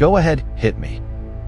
Go ahead, hit me.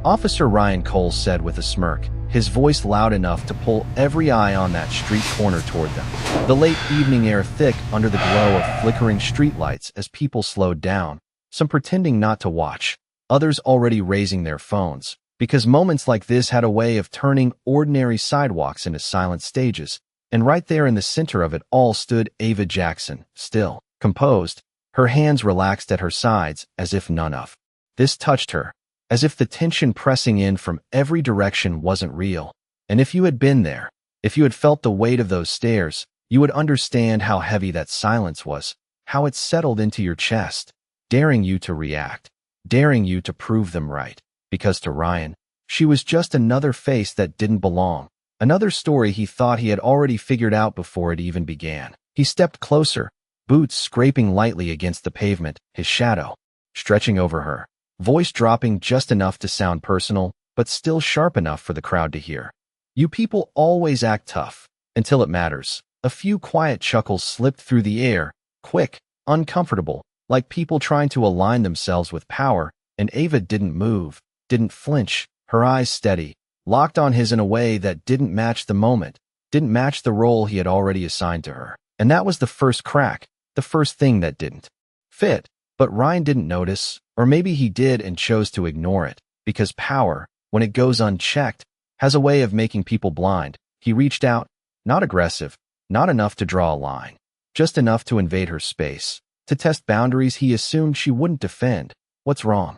Officer Ryan Cole said with a smirk, his voice loud enough to pull every eye on that street corner toward them. The late evening air thick under the glow of flickering streetlights as people slowed down, some pretending not to watch, others already raising their phones, because moments like this had a way of turning ordinary sidewalks into silent stages, and right there in the center of it all stood Ava Jackson, still, composed, her hands relaxed at her sides as if none of this touched her, as if the tension pressing in from every direction wasn't real. And if you had been there, if you had felt the weight of those stares, you would understand how heavy that silence was, how it settled into your chest, daring you to react, daring you to prove them right. Because to Ryan, she was just another face that didn't belong, another story he thought he had already figured out before it even began. He stepped closer, boots scraping lightly against the pavement, his shadow stretching over her, voice dropping just enough to sound personal, but still sharp enough for the crowd to hear. You people always act tough, until it matters. A few quiet chuckles slipped through the air, quick, uncomfortable, like people trying to align themselves with power, and Ava didn't move, didn't flinch, her eyes steady, locked on his in a way that didn't match the moment, didn't match the role he had already assigned to her. And that was the first crack, the first thing that didn't fit. But Ryan didn't notice, or maybe he did and chose to ignore it, because power, when it goes unchecked, has a way of making people blind. He reached out, not aggressive, not enough to draw a line, just enough to invade her space, to test boundaries he assumed she wouldn't defend. What's wrong?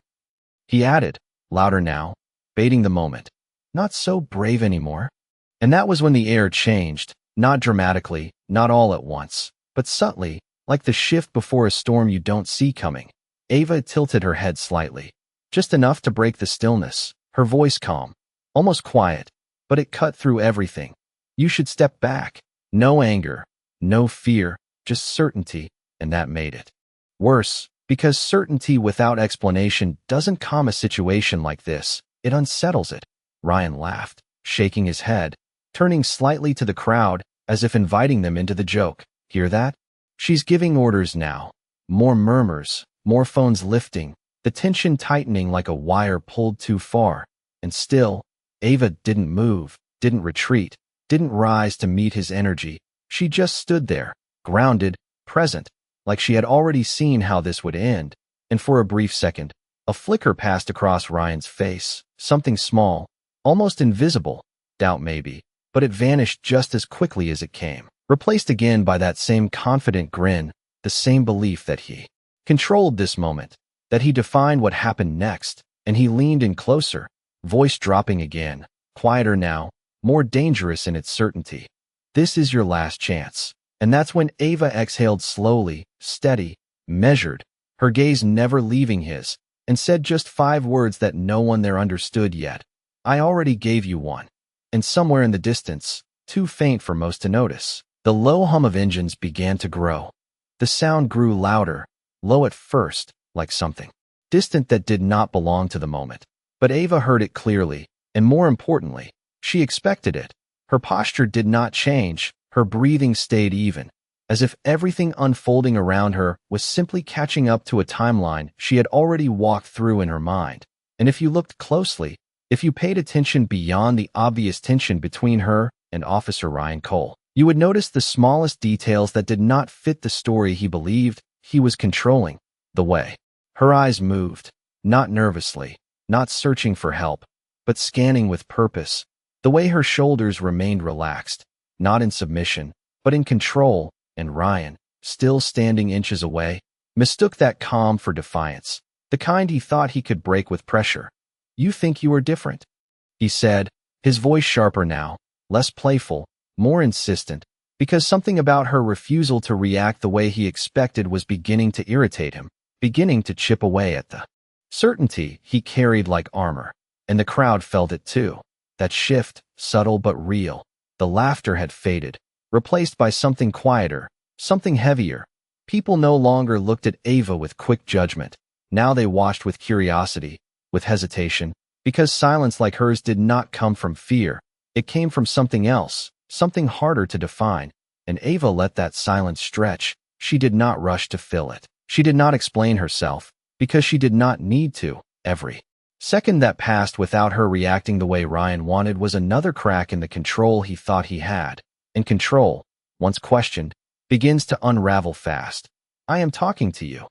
He added, louder now, baiting the moment. Not so brave anymore. And that was when the air changed, not dramatically, not all at once, but subtly, like the shift before a storm you don't see coming. Ava tilted her head slightly, just enough to break the stillness, her voice calm, almost quiet, but it cut through everything. You should step back. No anger, no fear, just certainty, and that made it worse, because certainty without explanation doesn't calm a situation like this, it unsettles it. Ryan laughed, shaking his head, turning slightly to the crowd, as if inviting them into the joke. Hear that? She's giving orders now. More murmurs, more phones lifting, the tension tightening like a wire pulled too far. And still, Ava didn't move, didn't retreat, didn't rise to meet his energy. She just stood there, grounded, present, like she had already seen how this would end. And for a brief second, a flicker passed across Ryan's face, something small, almost invisible, doubt maybe, but it vanished just as quickly as it came. Replaced again by that same confident grin, the same belief that he controlled this moment, that he defined what happened next, and he leaned in closer, voice dropping again, quieter now, more dangerous in its certainty. This is your last chance. And that's when Ava exhaled slowly, steady, measured, her gaze never leaving his, and said just 5 words that no one there understood yet. I already gave you one. And somewhere in the distance, too faint for most to notice, the low hum of engines began to grow. The sound grew louder, low at first, like something distant that did not belong to the moment. But Ava heard it clearly, and more importantly, she expected it. Her posture did not change, her breathing stayed even, as if everything unfolding around her was simply catching up to a timeline she had already walked through in her mind. And if you looked closely, if you paid attention beyond the obvious tension between her and Officer Ryan Cole, you would notice the smallest details that did not fit the story he believed he was controlling. The way her eyes moved, not nervously, not searching for help, but scanning with purpose. The way her shoulders remained relaxed, not in submission, but in control, and Ryan, still standing inches away, mistook that calm for defiance, the kind he thought he could break with pressure. You think you are different, he said, his voice sharper now, less playful, more insistent, because something about her refusal to react the way he expected was beginning to irritate him, beginning to chip away at the certainty he carried like armor. And the crowd felt it too. That shift, subtle but real. The laughter had faded, replaced by something quieter, something heavier. People no longer looked at Ava with quick judgment. Now they watched with curiosity, with hesitation, because silence like hers did not come from fear. It came from something else, something harder to define. And Ava let that silence stretch. She did not rush to fill it. She did not explain herself, because she did not need to. Every second that passed without her reacting the way Ryan wanted was another crack in the control he thought he had. And control, once questioned, begins to unravel fast. "I am talking to you,"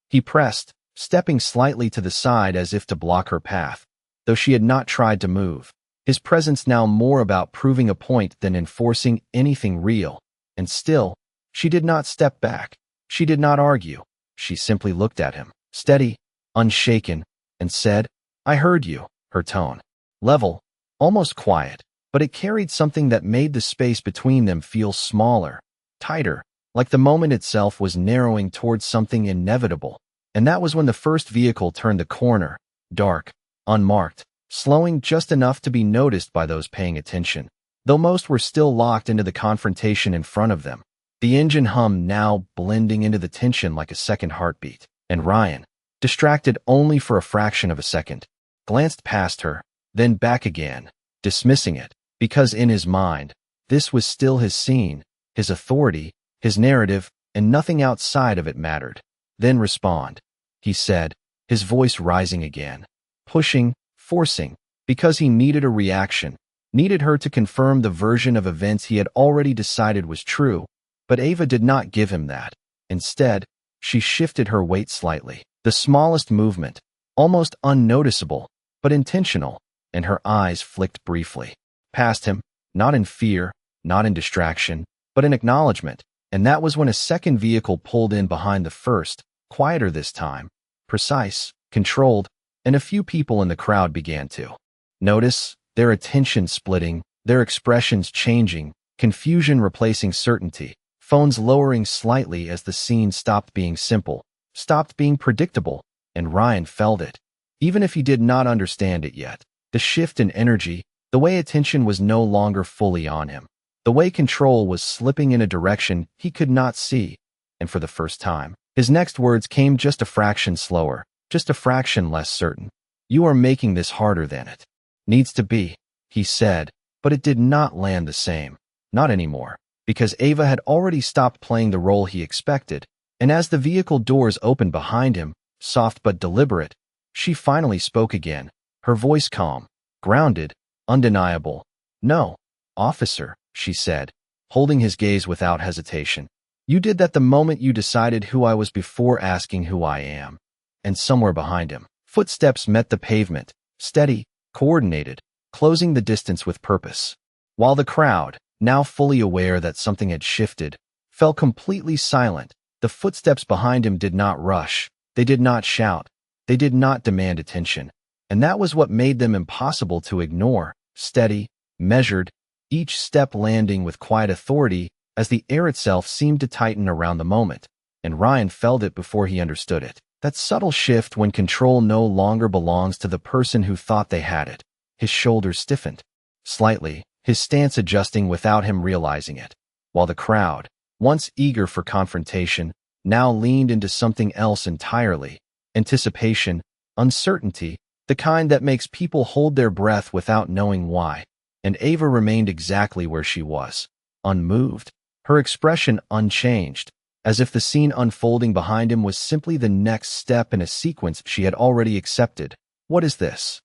he pressed, stepping slightly to the side as if to block her path, though she had not tried to move. His presence now more about proving a point than enforcing anything real. And still, she did not step back. She did not argue. She simply looked at him, steady, unshaken, and said, "I heard you." Her tone, level, almost quiet, but it carried something that made the space between them feel smaller, tighter, like the moment itself was narrowing towards something inevitable. And that was when the first vehicle turned the corner, dark, unmarked, slowing just enough to be noticed by those paying attention, though most were still locked into the confrontation in front of them. The engine hum now blending into the tension like a second heartbeat, and Ryan, distracted only for a fraction of a second, glanced past her, then back again, dismissing it, because in his mind, this was still his scene, his authority, his narrative, and nothing outside of it mattered. "Then respond," he said, his voice rising again, pushing, forcing, because he needed a reaction, needed her to confirm the version of events he had already decided was true. But Ava did not give him that. Instead, she shifted her weight slightly, the smallest movement, almost unnoticeable, but intentional, and her eyes flicked briefly past him, not in fear, not in distraction, but in acknowledgement. And that was when a second vehicle pulled in behind the first, quieter this time, precise, controlled, and a few people in the crowd began to notice, their attention splitting, their expressions changing, confusion replacing certainty, phones lowering slightly as the scene stopped being simple, stopped being predictable, and Ryan felt it, even if he did not understand it yet. The shift in energy, the way attention was no longer fully on him, the way control was slipping in a direction he could not see, and for the first time, his next words came just a fraction slower, just a fraction less certain. "You are making this harder than it needs to be," he said, but it did not land the same. Not anymore, because Ava had already stopped playing the role he expected, and as the vehicle doors opened behind him, soft but deliberate, she finally spoke again, her voice calm, grounded, undeniable. "No, officer," she said, holding his gaze without hesitation. "You did that the moment you decided who I was before asking who I am." And somewhere behind him, footsteps met the pavement, steady, coordinated, closing the distance with purpose. While the crowd, now fully aware that something had shifted, fell completely silent, the footsteps behind him did not rush, they did not shout, they did not demand attention. And that was what made them impossible to ignore, steady, measured, each step landing with quiet authority as the air itself seemed to tighten around the moment. And Ryan felt it before he understood it. That subtle shift when control no longer belongs to the person who thought they had it. His shoulders stiffened slightly, his stance adjusting without him realizing it, while the crowd, once eager for confrontation, now leaned into something else entirely. Anticipation, uncertainty, the kind that makes people hold their breath without knowing why. And Ava remained exactly where she was, unmoved, her expression unchanged, as if the scene unfolding behind him was simply the next step in a sequence she had already accepted. "What is this?"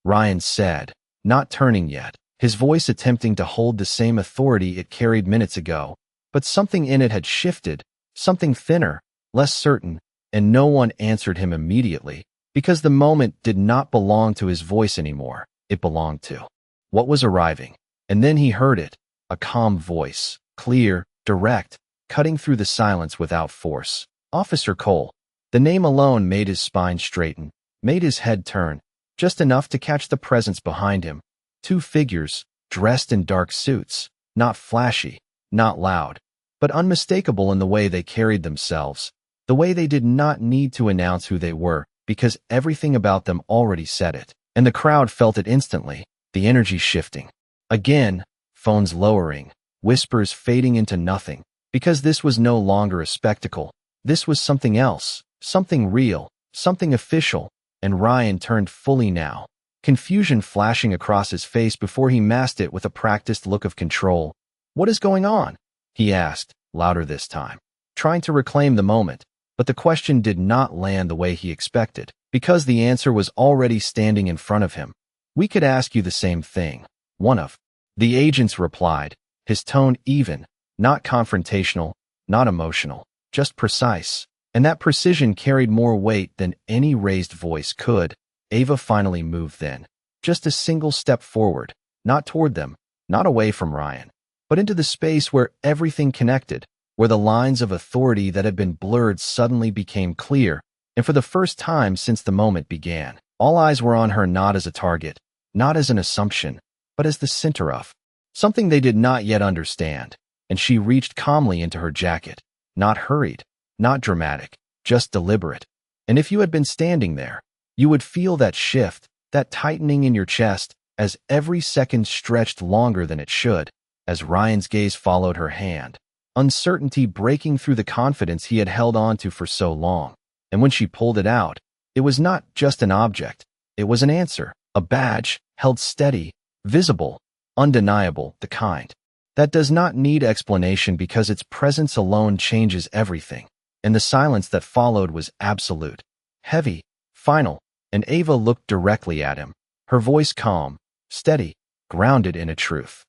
Ryan said, not turning yet, his voice attempting to hold the same authority it carried minutes ago, but something in it had shifted, something thinner, less certain, and no one answered him immediately, because the moment did not belong to his voice anymore, it belonged to what was arriving. And then he heard it, a calm voice, clear, direct, cutting through the silence without force. "Officer Cole." The name alone made his spine straighten, made his head turn, just enough to catch the presence behind him. Two figures, dressed in dark suits, not flashy, not loud, but unmistakable in the way they carried themselves, the way they did not need to announce who they were, because everything about them already said it. And the crowd felt it instantly, the energy shifting. Again, phones lowering, whispers fading into nothing, because this was no longer a spectacle. This was something else, something real, something official, and Ryan turned fully now, confusion flashing across his face before he masked it with a practiced look of control. "What is going on?" he asked, louder this time, trying to reclaim the moment. But the question did not land the way he expected, because the answer was already standing in front of him. "We could ask you the same thing," one of the agents replied, his tone even, not confrontational, not emotional, just precise. And that precision carried more weight than any raised voice could. Ava finally moved then, just a single step forward, not toward them, not away from Ryan, but into the space where everything connected, where the lines of authority that had been blurred suddenly became clear, and for the first time since the moment began, all eyes were on her, not as a target, not as an assumption, but as the center of something they did not yet understand. And she reached calmly into her jacket, not hurried, not dramatic, just deliberate. And if you had been standing there, you would feel that shift, that tightening in your chest, as every second stretched longer than it should, as Ryan's gaze followed her hand, uncertainty breaking through the confidence he had held on to for so long. And when she pulled it out, it was not just an object, it was an answer, a badge, held steady, visible, undeniable, the kind that does not need explanation because its presence alone changes everything. And the silence that followed was absolute, heavy, final, and Ava looked directly at him, her voice calm, steady, grounded in a truth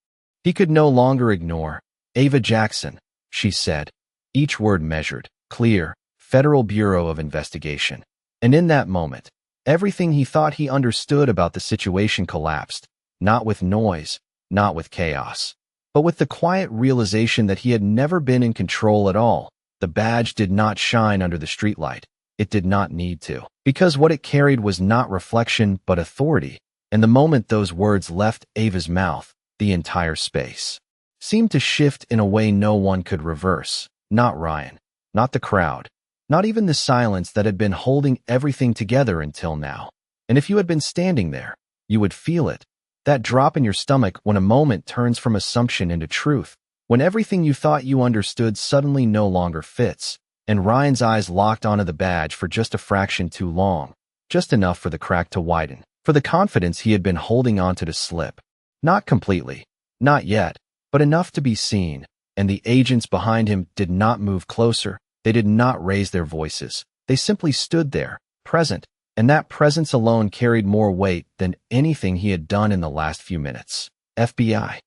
he could no longer ignore. "Ava Jackson," she said, each word measured, clear, Federal Bureau of Investigation. And in that moment, everything he thought he understood about the situation collapsed, not with noise, not with chaos, but with the quiet realization that he had never been in control at all. The badge did not shine under the streetlight. It did not need to, because what it carried was not reflection but authority. And the moment those words left Ava's mouth, the entire space seemed to shift in a way no one could reverse. Not Ryan, not the crowd, not even the silence that had been holding everything together until now. And if you had been standing there, you would feel it, that drop in your stomach when a moment turns from assumption into truth, when everything you thought you understood suddenly no longer fits. And Ryan's eyes locked onto the badge for just a fraction too long, just enough for the crack to widen, for the confidence he had been holding onto to slip. Not completely, not yet, but enough to be seen. And the agents behind him did not move closer. They did not raise their voices. They simply stood there, present, and that presence alone carried more weight than anything he had done in the last few minutes. "FBI,"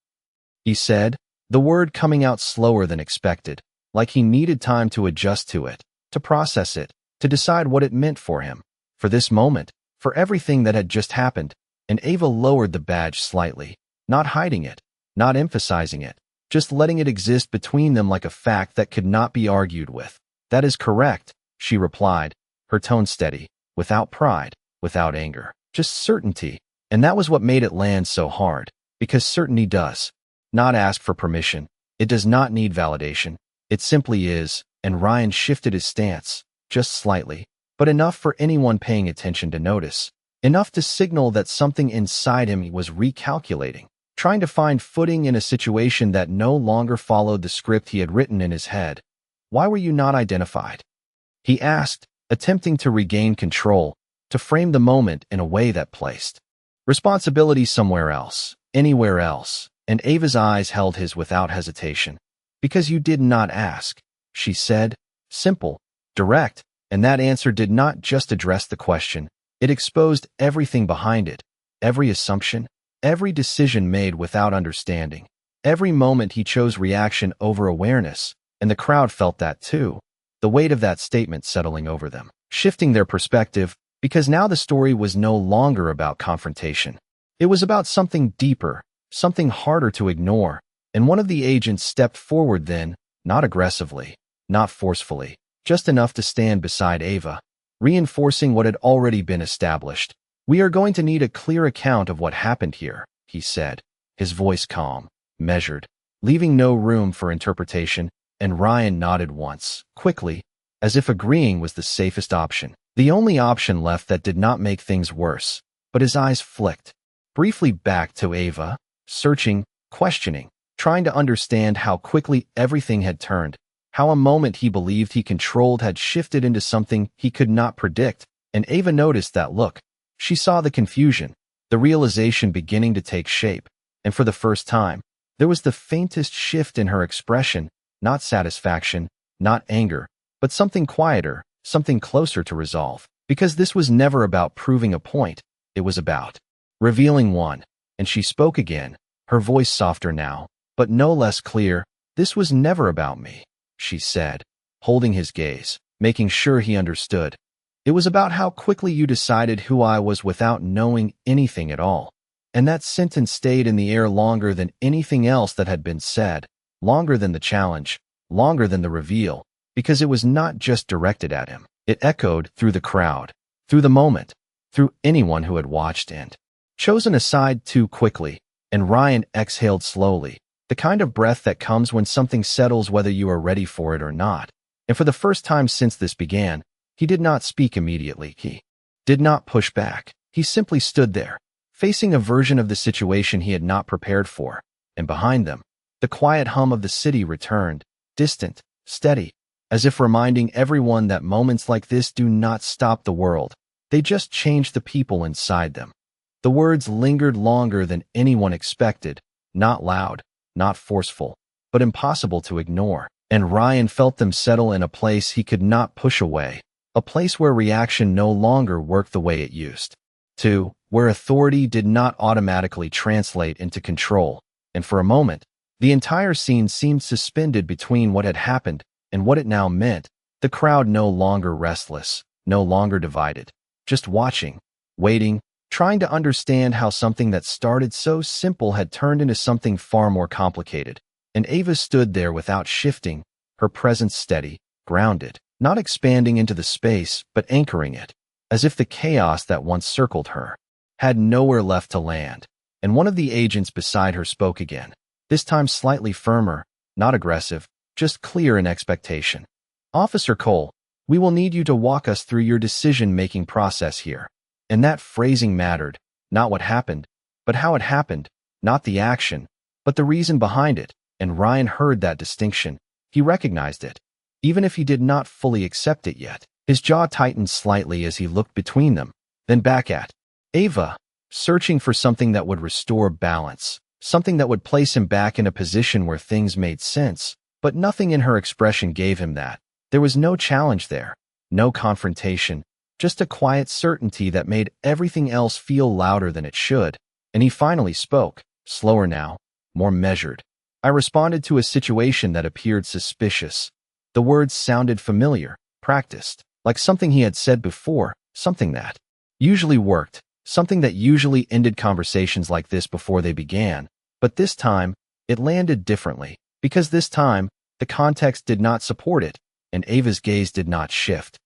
he said, the word coming out slower than expected, like he needed time to adjust to it, to process it, to decide what it meant for him, for this moment, for everything that had just happened. And Ava lowered the badge slightly, not hiding it, not emphasizing it, just letting it exist between them like a fact that could not be argued with. "That is correct," she replied, her tone steady, without pride, without anger, just certainty. And that was what made it land so hard, because certainty does not ask for permission. It does not need validation. It simply is. And Ryan shifted his stance, just slightly, but enough for anyone paying attention to notice, enough to signal that something inside him was recalculating, trying to find footing in a situation that no longer followed the script he had written in his head. "Why were you not identified?" he asked, attempting to regain control, to frame the moment in a way that placed responsibility somewhere else, anywhere else. And Ava's eyes held his without hesitation. "Because you did not ask," she said, simple, direct, and that answer did not just address the question, it exposed everything behind it, every assumption, every decision made without understanding, every moment he chose reaction over awareness. And the crowd felt that too, the weight of that statement settling over them, shifting their perspective, because now the story was no longer about confrontation. It was about something deeper, something harder to ignore. And one of the agents stepped forward then, not aggressively, not forcefully, just enough to stand beside Ava, reinforcing what had already been established. "We are going to need a clear account of what happened here," he said, his voice calm, measured, leaving no room for interpretation. And Ryan nodded once, quickly, as if agreeing was the safest option, the only option left that did not make things worse. But his eyes flicked briefly back to Ava, searching, questioning, trying to understand how quickly everything had turned, how a moment he believed he controlled had shifted into something he could not predict. And Ava noticed that look. She saw the confusion, the realization beginning to take shape, and for the first time, there was the faintest shift in her expression, not satisfaction, not anger, but something quieter, something closer to resolve. Because this was never about proving a point, it was about revealing one. And she spoke again, her voice softer now, but no less clear. This was never about me, she said, holding his gaze, making sure he understood. It was about how quickly you decided who I was without knowing anything at all. And that sentence stayed in the air longer than anything else that had been said, longer than the challenge, longer than the reveal, because it was not just directed at him. It echoed through the crowd, through the moment, through anyone who had watched and chosen a side too quickly. And Ryan exhaled slowly, the kind of breath that comes when something settles whether you are ready for it or not. And for the first time since this began, he did not speak immediately. He did not push back. He simply stood there, facing a version of the situation he had not prepared for. And behind them, the quiet hum of the city returned, distant, steady, as if reminding everyone that moments like this do not stop the world. They just change the people inside them. The words lingered longer than anyone expected, not loud, not forceful, but impossible to ignore. And Ryan felt them settle in a place he could not push away, a place where reaction no longer worked the way it used to, where authority did not automatically translate into control. And for a moment, the entire scene seemed suspended between what had happened and what it now meant. The crowd no longer restless, no longer divided, just watching, waiting, trying to understand how something that started so simple had turned into something far more complicated. And Ava stood there without shifting, her presence steady, grounded, not expanding into the space, but anchoring it, as if the chaos that once circled her had nowhere left to land. And one of the agents beside her spoke again, this time slightly firmer, not aggressive, just clear in expectation. "Officer Cole, we will need you to walk us through your decision-making process here." And that phrasing mattered, not what happened, but how it happened, not the action, but the reason behind it. And Ryan heard that distinction. He recognized it, even if he did not fully accept it yet. His jaw tightened slightly as he looked between them, then back at Ava, searching for something that would restore balance, something that would place him back in a position where things made sense. But nothing in her expression gave him that. There was no challenge there, no confrontation, just a quiet certainty that made everything else feel louder than it should. And he finally spoke, slower now, more measured. "I responded to a situation that appeared suspicious." The words sounded familiar, practiced, like something he had said before, something that usually worked, something that usually ended conversations like this before they began. But this time, it landed differently, because this time, the context did not support it, and Ava's gaze did not shift,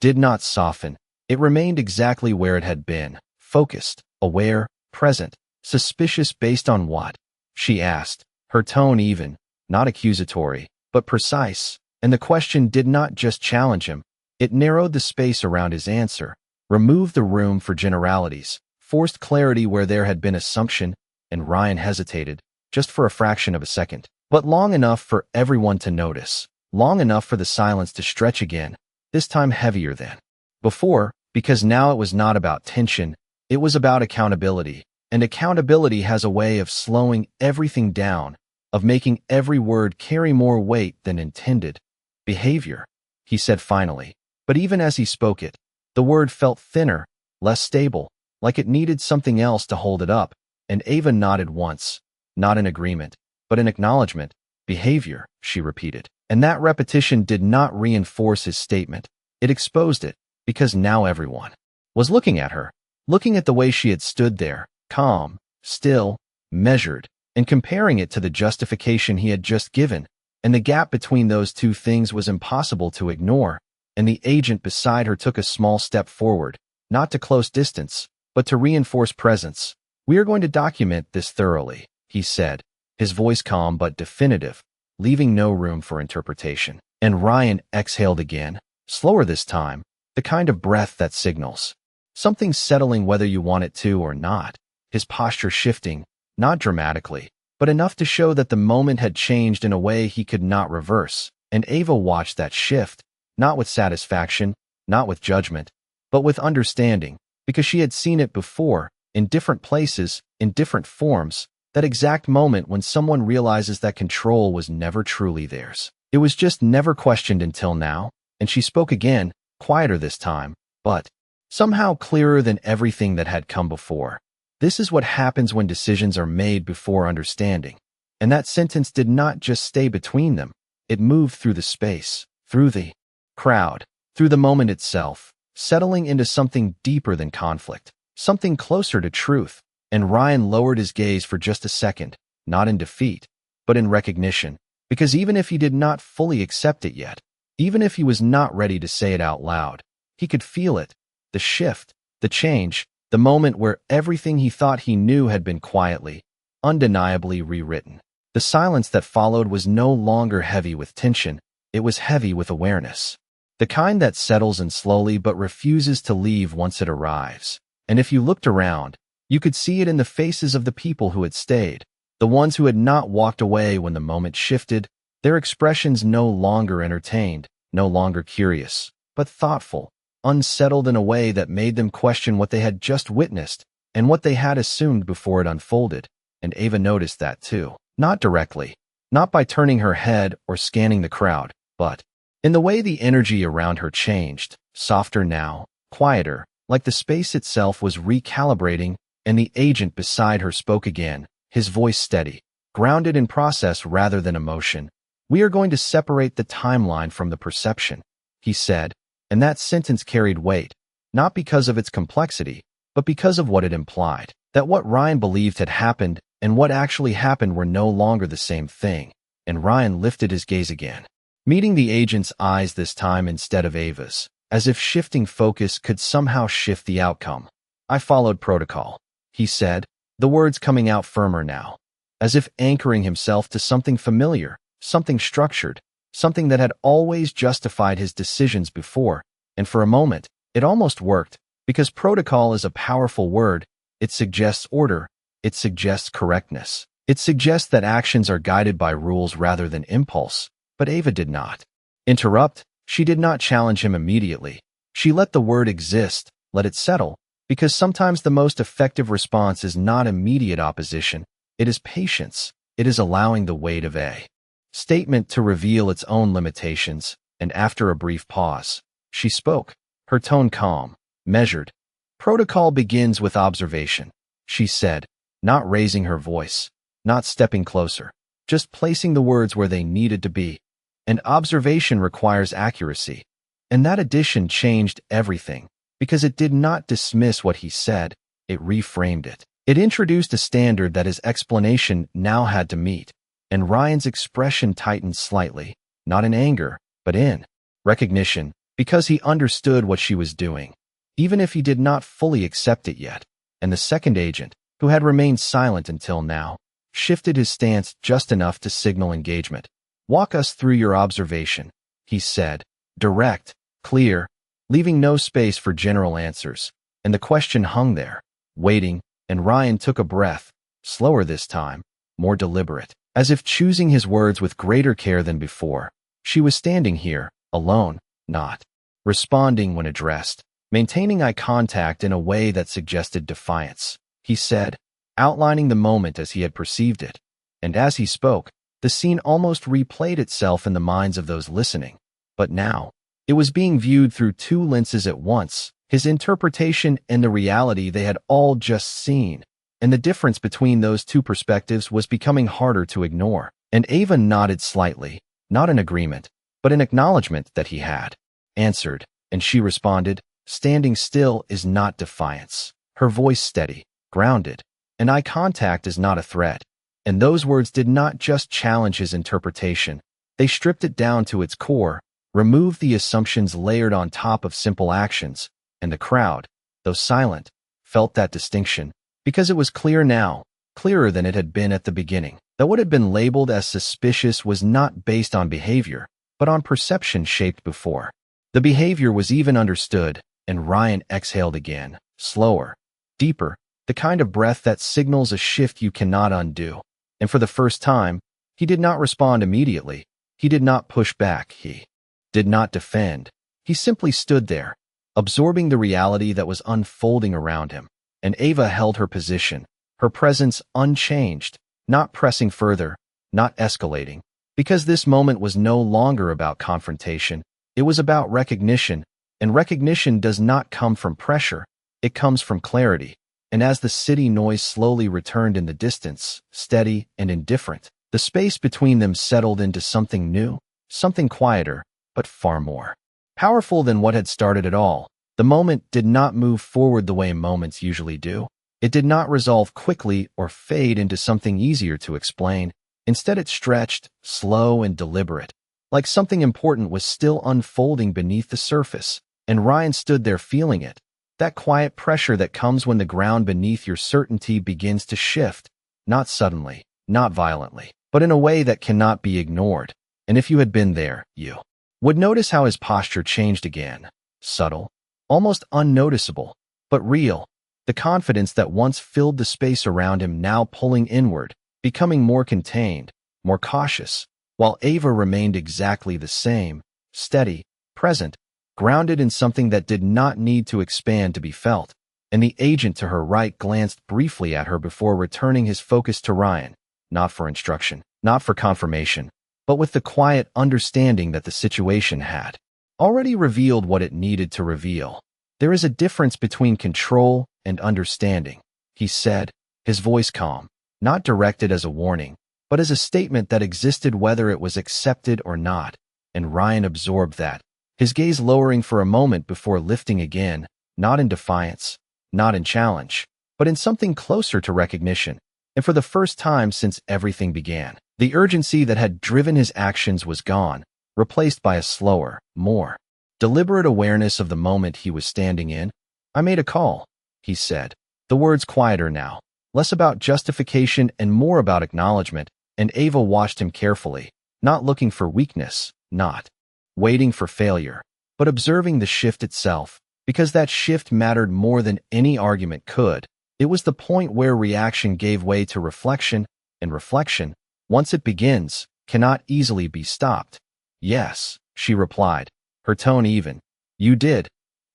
did not soften. It remained exactly where it had been, focused, aware, present. "Suspicious based on what?" she asked, her tone even, not accusatory, but precise. And the question did not just challenge him, it narrowed the space around his answer, removed the room for generalities, forced clarity where there had been assumption. And Ryan hesitated, just for a fraction of a second, but long enough for everyone to notice, long enough for the silence to stretch again, this time heavier than before, because now it was not about tension, it was about accountability. And accountability has a way of slowing everything down, of making every word carry more weight than intended. "Behavior," he said finally, but even as he spoke it, the word felt thinner, less stable, like it needed something else to hold it up. And Ava nodded once, not in agreement, but in acknowledgement. "Behavior," she repeated. And that repetition did not reinforce his statement, it exposed it, because now everyone was looking at her, looking at the way she had stood there, calm, still, measured, and comparing it to the justification he had just given. And the gap between those two things was impossible to ignore. And the agent beside her took a small step forward, not to close distance, but to reinforce presence. "We are going to document this thoroughly," he said, his voice calm but definitive, leaving no room for interpretation. And Ryan exhaled again, slower this time, the kind of breath that signals something settling whether you want it to or not, his posture shifting, not dramatically, but enough to show that the moment had changed in a way he could not reverse. And Ava watched that shift, not with satisfaction, not with judgment, but with understanding, because she had seen it before, in different places, in different forms, that exact moment when someone realizes that control was never truly theirs. It was just never questioned until now. And she spoke again, quieter this time, but somehow clearer than everything that had come before. This is what happens when decisions are made before understanding. And that sentence did not just stay between them. It moved through the space, through the crowd, through the moment itself, settling into something deeper than conflict, something closer to truth. And Ryan lowered his gaze for just a second, not in defeat, but in recognition, because even if he did not fully accept it yet, even if he was not ready to say it out loud, he could feel it, the shift, the change, the moment where everything he thought he knew had been quietly, undeniably rewritten. The silence that followed was no longer heavy with tension, it was heavy with awareness. The kind that settles in slowly but refuses to leave once it arrives. And if you looked around, you could see it in the faces of the people who had stayed, the ones who had not walked away when the moment shifted, their expressions no longer entertained, no longer curious, but thoughtful, unsettled in a way that made them question what they had just witnessed and what they had assumed before it unfolded. And Ava noticed that too. Not directly, not by turning her head or scanning the crowd, but in the way the energy around her changed, softer now, quieter, like the space itself was recalibrating, and the agent beside her spoke again, his voice steady, grounded in process rather than emotion. "We are going to separate the timeline from the perception," he said, and that sentence carried weight, not because of its complexity, but because of what it implied, that what Ryan believed had happened and what actually happened were no longer the same thing. And Ryan lifted his gaze again, meeting the agent's eyes this time instead of Ava's, as if shifting focus could somehow shift the outcome. "I followed protocol," he said, the words coming out firmer now, as if anchoring himself to something familiar, something structured, something that had always justified his decisions before. And for a moment, it almost worked, because protocol is a powerful word. It suggests order, it suggests correctness, it suggests that actions are guided by rules rather than impulse. But Ava did not interrupt. She did not challenge him immediately. She let the word exist, let it settle, because sometimes the most effective response is not immediate opposition, it is patience, it is allowing the weight of a statement to reveal its own limitations. And after a brief pause, she spoke, her tone calm, measured. "Protocol begins with observation," she said, not raising her voice, not stepping closer, just placing the words where they needed to be. And observation requires accuracy. And that addition changed everything, because it did not dismiss what he said, it reframed it. It introduced a standard that his explanation now had to meet. And Ryan's expression tightened slightly, not in anger, but in recognition, because he understood what she was doing, even if he did not fully accept it yet. And the second agent, who had remained silent until now, shifted his stance just enough to signal engagement. "Walk us through your observation," he said, direct, clear, leaving no space for general answers. And the question hung there, waiting, and Ryan took a breath, slower this time, more deliberate, as if choosing his words with greater care than before. She was standing here, alone, not responding when addressed, maintaining eye contact in a way that suggested defiance. He said, outlining the moment as he had perceived it. And as he spoke, the scene almost replayed itself in the minds of those listening. But now, it was being viewed through two lenses at once, his interpretation and the reality they had all just seen. And the difference between those two perspectives was becoming harder to ignore. And Ava nodded slightly, not in agreement, but in acknowledgement that he had answered. And she responded, "Standing still is not defiance." Her voice steady, grounded, and eye contact is not a threat. And those words did not just challenge his interpretation. They stripped it down to its core, removed the assumptions layered on top of simple actions. And the crowd, though silent, felt that distinction, because it was clear now, clearer than it had been at the beginning, that what had been labeled as suspicious was not based on behavior, but on perception shaped before. The behavior was even understood, and Ryan exhaled again, slower, deeper, the kind of breath that signals a shift you cannot undo. And for the first time, he did not respond immediately. He did not push back. He did not defend. He simply stood there, absorbing the reality that was unfolding around him. And Ava held her position, her presence unchanged, not pressing further, not escalating, because this moment was no longer about confrontation. It was about recognition, And recognition does not come from pressure, it comes from clarity. And as the city noise slowly returned in the distance, steady and indifferent, the space between them settled into something new, something quieter, but far more powerful than what had started it all. The moment did not move forward the way moments usually do. It did not resolve quickly or fade into something easier to explain. Instead, it stretched, slow and deliberate, like something important was still unfolding beneath the surface. And Ryan stood there feeling it, that quiet pressure that comes when the ground beneath your certainty begins to shift, not suddenly, not violently, but in a way that cannot be ignored. And if you had been there, you would notice how his posture changed again, subtle, almost unnoticeable, but real. The confidence that once filled the space around him now pulling inward, becoming more contained, more cautious, while Ava remained exactly the same, steady, present, grounded in something that did not need to expand to be felt. And the agent to her right glanced briefly at her before returning his focus to Ryan, not for instruction, not for confirmation, but with the quiet understanding that the situation had already revealed what it needed to reveal. There is a difference between control and understanding, he said, his voice calm, not directed as a warning, but as a statement that existed whether it was accepted or not. And Ryan absorbed that, his gaze lowering for a moment before lifting again, not in defiance, not in challenge, but in something closer to recognition. And for the first time since everything began, the urgency that had driven his actions was gone, replaced by a slower, more deliberate awareness of the moment he was standing in. I made a call, he said, the words quieter now, less about justification and more about acknowledgement. And Ava watched him carefully, not looking for weakness, not waiting for failure, but observing the shift itself, because that shift mattered more than any argument could. It was the point where reaction gave way to reflection, and reflection, once it begins, cannot easily be stopped. Yes, she replied, her tone even. You did.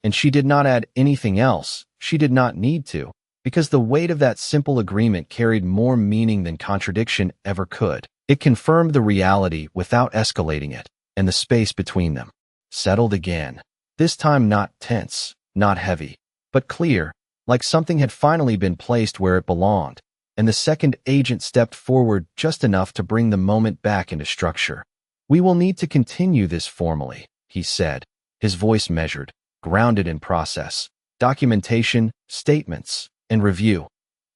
And she did not add anything else. She did not need to, because the weight of that simple agreement carried more meaning than contradiction ever could. It confirmed the reality without escalating it, and the space between them settled again. This time not tense, not heavy, but clear, like something had finally been placed where it belonged. And the second agent stepped forward just enough to bring the moment back into structure. We will need to continue this formally, he said, his voice measured, grounded in process, documentation, statements, and review.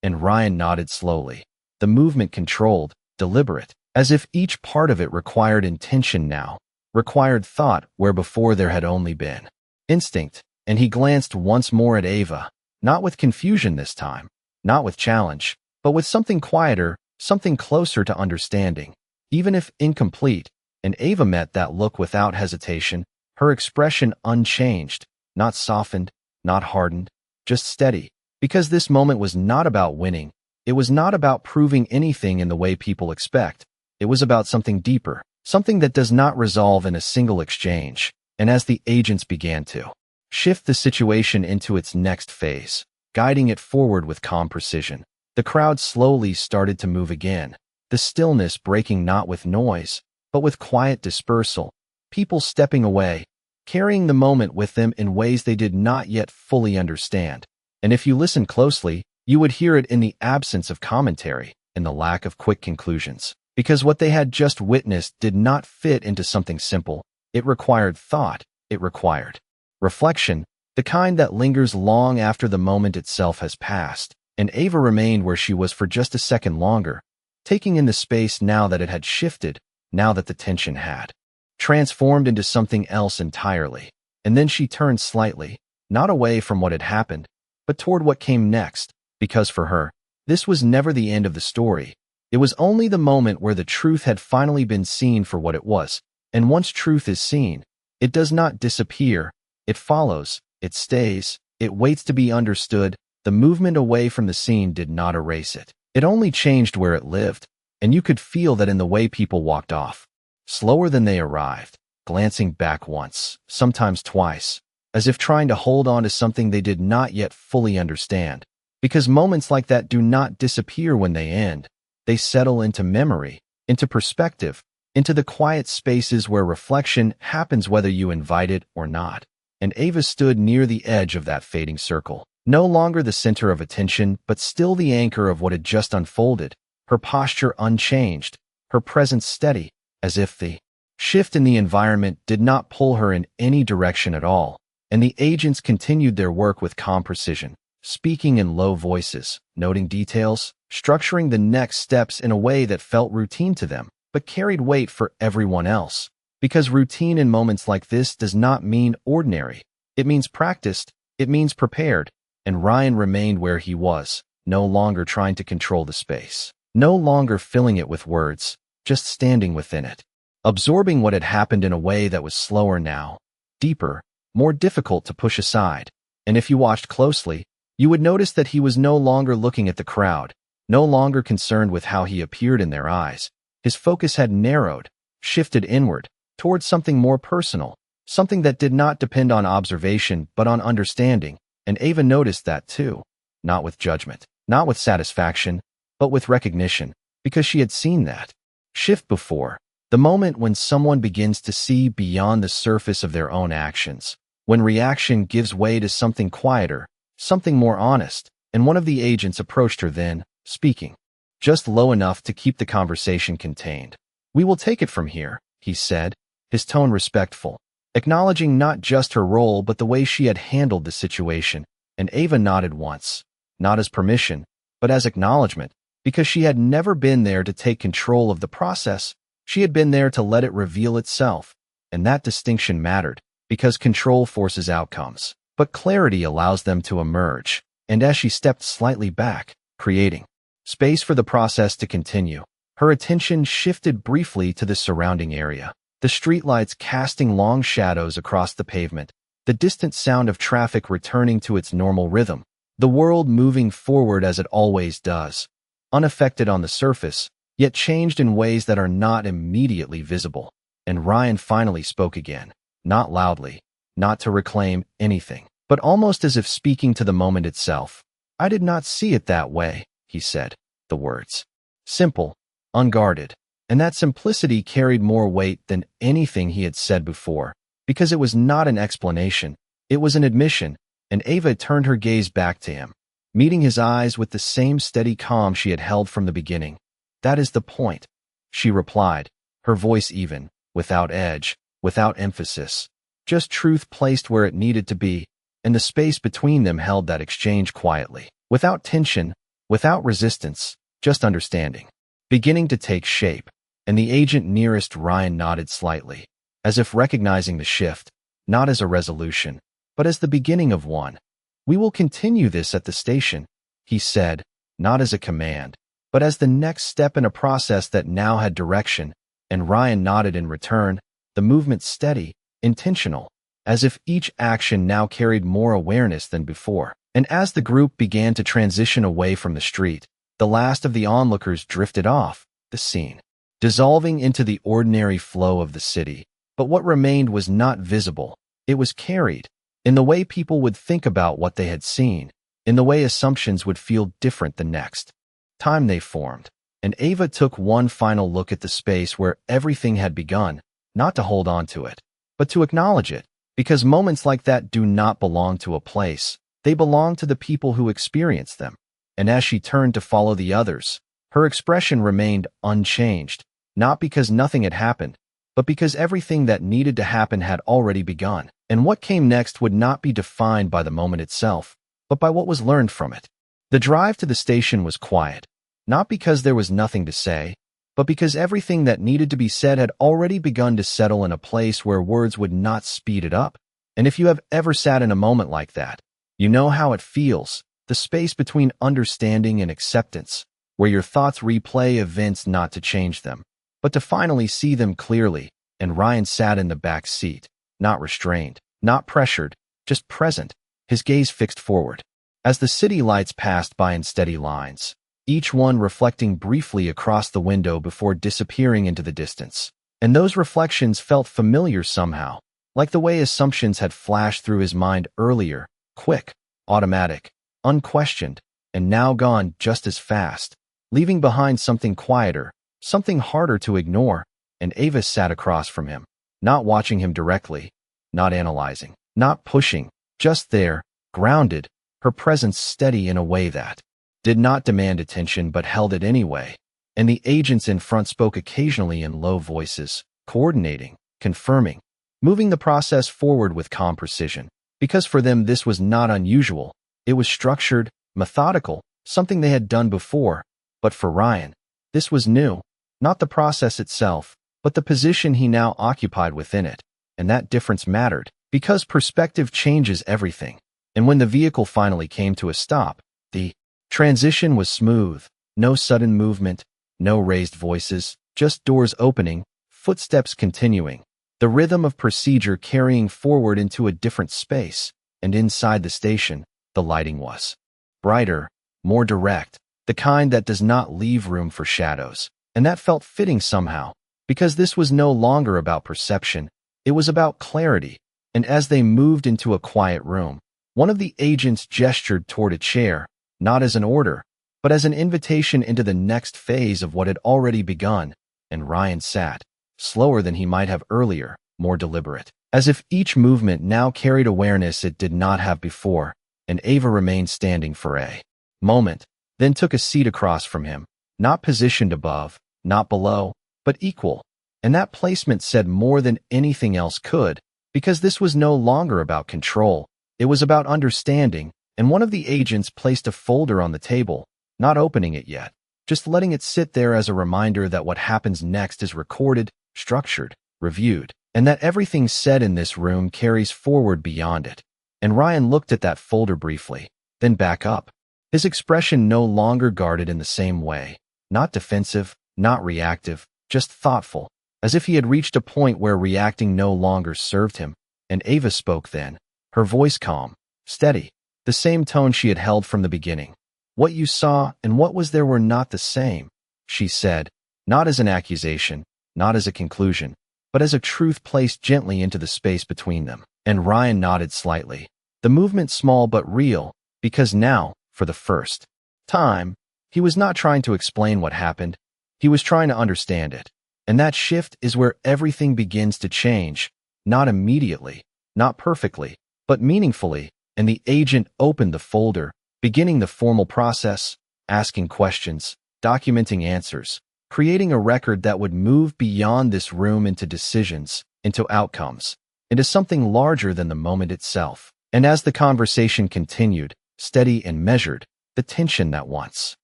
And Ryan nodded slowly, the movement controlled, deliberate, as if each part of it required intention now, required thought where before there had only been instinct. And he glanced once more at Ava, not with confusion this time, not with challenge, but with something quieter, something closer to understanding, even if incomplete. And Ava met that look without hesitation, her expression unchanged, not softened, not hardened, just steady. Because this moment was not about winning, it was not about proving anything in the way people expect. It was about something deeper, something that does not resolve in a single exchange. And as the agents began to shift the situation into its next phase, guiding it forward with calm precision, the crowd slowly started to move again, the stillness breaking not with noise, but with quiet dispersal, people stepping away, carrying the moment with them in ways they did not yet fully understand. And if you listen closely, you would hear it in the absence of commentary, in the lack of quick conclusions. Because what they had just witnessed did not fit into something simple. It required thought, it required reflection, the kind that lingers long after the moment itself has passed. And Ava remained where she was for just a second longer, taking in the space now that it had shifted, now that the tension had transformed into something else entirely. And then she turned slightly, not away from what had happened, but toward what came next, because for her, this was never the end of the story. It was only the moment where the truth had finally been seen for what it was. And once truth is seen, it does not disappear, it follows, it stays, it waits to be understood. The movement away from the scene did not erase it. It only changed where it lived, and you could feel that in the way people walked off, slower than they arrived, glancing back once, sometimes twice, as if trying to hold on to something they did not yet fully understand. Because moments like that do not disappear when they end. They settle into memory, into perspective, into the quiet spaces where reflection happens whether you invite it or not. and Ava stood near the edge of that fading circle. No longer the center of attention, but still the anchor of what had just unfolded, her posture unchanged, her presence steady, as if the shift in the environment did not pull her in any direction at all. And the agents continued their work with calm precision, speaking in low voices, noting details, structuring the next steps in a way that felt routine to them, but carried weight for everyone else. Because routine in moments like this does not mean ordinary. It means practiced, it means prepared, and Ryan remained where he was, no longer trying to control the space, no longer filling it with words, just standing within it, absorbing what had happened in a way that was slower now, deeper, more difficult to push aside. And if you watched closely, you would notice that he was no longer looking at the crowd, no longer concerned with how he appeared in their eyes. His focus had narrowed, shifted inward, towards something more personal, something that did not depend on observation but on understanding, and Ava noticed that too, not with judgment, not with satisfaction, but with recognition, because she had seen that shift before, the moment when someone begins to see beyond the surface of their own actions, when reaction gives way to something quieter, something more honest, and one of the agents approached her then, speaking, just low enough to keep the conversation contained. "We will take it from here," he said, his tone respectful, acknowledging not just her role but the way she had handled the situation, and Ava nodded once, not as permission, but as acknowledgement, because she had never been there to take control of the process. She had been there to let it reveal itself, and that distinction mattered, because control forces outcomes, but clarity allows them to emerge. And as she stepped slightly back, creating space for the process to continue, her attention shifted briefly to the surrounding area, the streetlights casting long shadows across the pavement, the distant sound of traffic returning to its normal rhythm, the world moving forward as it always does, unaffected on the surface, yet changed in ways that are not immediately visible. And Ryan finally spoke again, not loudly, not to reclaim anything, but almost as if speaking to the moment itself. "I did not see it that way," he said, the words simple, unguarded, and that simplicity carried more weight than anything he had said before, because it was not an explanation, it was an admission, and Ava turned her gaze back to him, meeting his eyes with the same steady calm she had held from the beginning. "That is the point," she replied, her voice even, without edge, without emphasis, just truth placed where it needed to be, and the space between them held that exchange quietly, without tension, without resistance, just understanding, beginning to take shape. And the agent nearest Ryan nodded slightly, as if recognizing the shift, not as a resolution, but as the beginning of one. "We will continue this at the station," he said, not as a command, but as the next step in a process that now had direction, and Ryan nodded in return, the movement steady, intentional, as if each action now carried more awareness than before. And as the group began to transition away from the street, the last of the onlookers drifted off the scene, dissolving into the ordinary flow of the city. But what remained was not visible. It was carried, in the way people would think about what they had seen, in the way assumptions would feel different the next time they formed. And Ava took one final look at the space where everything had begun, not to hold on to it, but to acknowledge it, because moments like that do not belong to a place, they belong to the people who experience them. And as she turned to follow the others, her expression remained unchanged, not because nothing had happened, but because everything that needed to happen had already begun. And what came next would not be defined by the moment itself, but by what was learned from it. The drive to the station was quiet, not because there was nothing to say, but because everything that needed to be said had already begun to settle in a place where words would not speed it up. And if you have ever sat in a moment like that, you know how it feels, the space between understanding and acceptance, where your thoughts replay events not to change them, but to finally see them clearly. And Ryan sat in the back seat, not restrained, not pressured, just present, his gaze fixed forward. As the city lights passed by in steady lines, each one reflecting briefly across the window before disappearing into the distance. And those reflections felt familiar somehow, like the way assumptions had flashed through his mind earlier, quick, automatic, unquestioned, and now gone just as fast, leaving behind something quieter, something harder to ignore. And Ava sat across from him, not watching him directly, not analyzing, Not pushing, just there, grounded, her presence steady in a way that did not demand attention but held it anyway. And the agents in front spoke occasionally in low voices, coordinating, confirming, moving the process forward with calm precision. Because for them this was not unusual. It was structured, methodical, something they had done before. But for Ryan, this was new. Not the process itself, but the position he now occupied within it. And that difference mattered, because perspective changes everything. And when the vehicle finally came to a stop, the transition was smooth. No sudden movement, no raised voices, just doors opening, footsteps continuing. The rhythm of procedure carrying forward into a different space. And inside the station, the lighting was brighter, more direct, the kind that does not leave room for shadows. And that felt fitting somehow, because this was no longer about perception, it was about clarity. And as they moved into a quiet room, one of the agents gestured toward a chair, not as an order, but as an invitation into the next phase of what had already begun. And Ryan sat, slower than he might have earlier, more deliberate, as if each movement now carried awareness it did not have before. And Ava remained standing for a moment, then took a seat across from him, not positioned above, not below, but equal. And that placement said more than anything else could, because this was no longer about control, it was about understanding. And one of the agents placed a folder on the table, not opening it yet, just letting it sit there as a reminder that what happens next is recorded, structured, reviewed, and that everything said in this room carries forward beyond it. And Ryan looked at that folder briefly, then back up. His expression no longer guarded in the same way, not defensive, not reactive, just thoughtful, as if he had reached a point where reacting no longer served him. And Ava spoke then, her voice calm, steady, the same tone she had held from the beginning. What you saw and what was there were not the same, she said, not as an accusation, not as a conclusion, but as a truth placed gently into the space between them. And Ryan nodded slightly, the movement small but real, because now, for the first time, he was not trying to explain what happened, he was trying to understand it. And that shift is where everything begins to change, not immediately, not perfectly, but meaningfully. And the agent opened the folder, beginning the formal process, asking questions, documenting answers, creating a record that would move beyond this room into decisions, into outcomes, into something larger than the moment itself. And as the conversation continued, steady and measured, the tension that once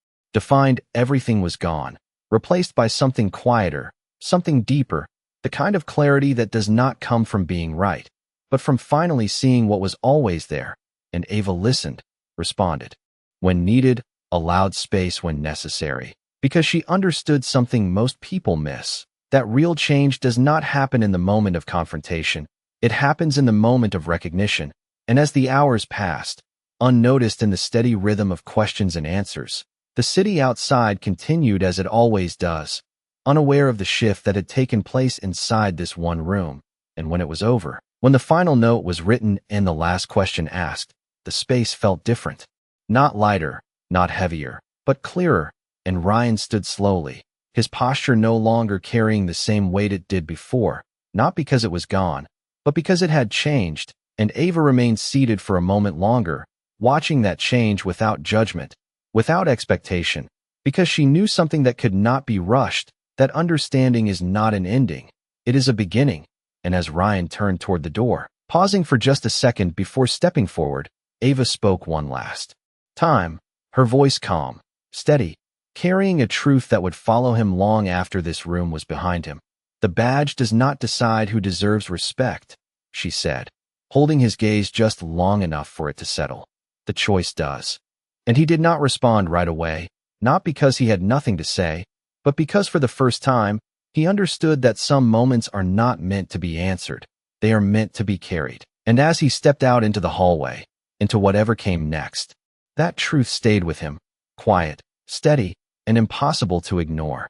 defined everything was gone, replaced by something quieter, something deeper, the kind of clarity that does not come from being right, but from finally seeing what was always there. And Ava listened, responded, when needed, allowed space when necessary, because she understood something most people miss, that real change does not happen in the moment of confrontation, it happens in the moment of recognition. And as the hours passed, unnoticed in the steady rhythm of questions and answers, the city outside continued as it always does, unaware of the shift that had taken place inside this one room. And when it was over, when the final note was written and the last question asked, the space felt different. Not lighter, not heavier, but clearer. And Ryan stood slowly, his posture no longer carrying the same weight it did before, not because it was gone, but because it had changed. And Ava remained seated for a moment longer, watching that change without judgment, without expectation, because she knew something that could not be rushed, that understanding is not an ending, it is a beginning. And as Ryan turned toward the door, pausing for just a second before stepping forward, Ava spoke one last time, her voice calm, steady, carrying a truth that would follow him long after this room was behind him. The badge does not decide who deserves respect, she said, holding his gaze just long enough for it to settle. The choice does. And he did not respond right away, not because he had nothing to say, but because for the first time, he understood that some moments are not meant to be answered, they are meant to be carried. And as he stepped out into the hallway, into whatever came next, that truth stayed with him, quiet, steady, and impossible to ignore.